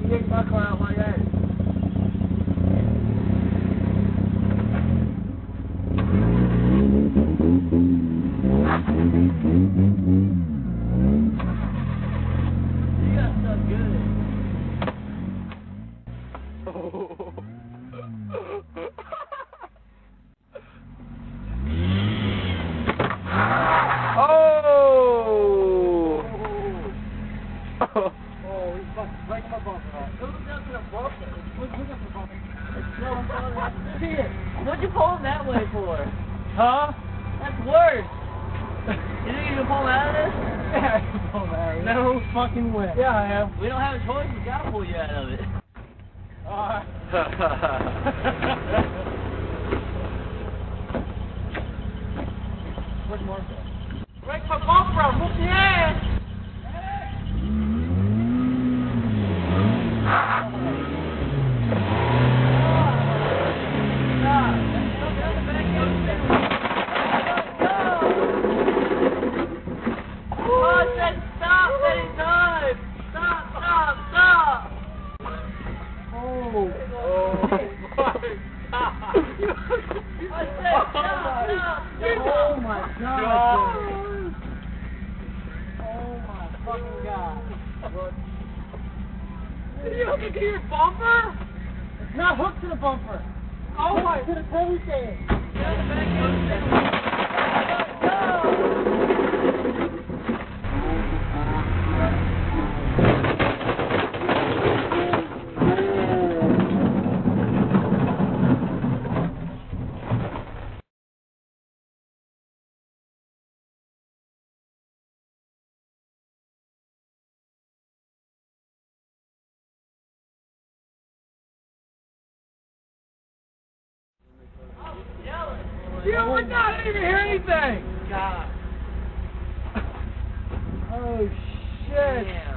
You ain't my car out like that. You got stuff good. Oh, he's fucking breaking my bumper off. Look up to the bumper. Look up to the bumper. See it. What'd you pull him that way for? Huh? That's worse. You think you can pull him out of this? Yeah, I can pull him out of it. No fucking way. Yeah, I am. We don't have a choice. We gotta pull you out of it. Where's Martha? Break my bumper off. Whoop the ass. Oh my God! Oh my fucking God! Did you hook it to your bumper? It's not hooked to the bumper. Oh my! To the tow stand. You would not even hear anything! God. Oh, shit. Yeah.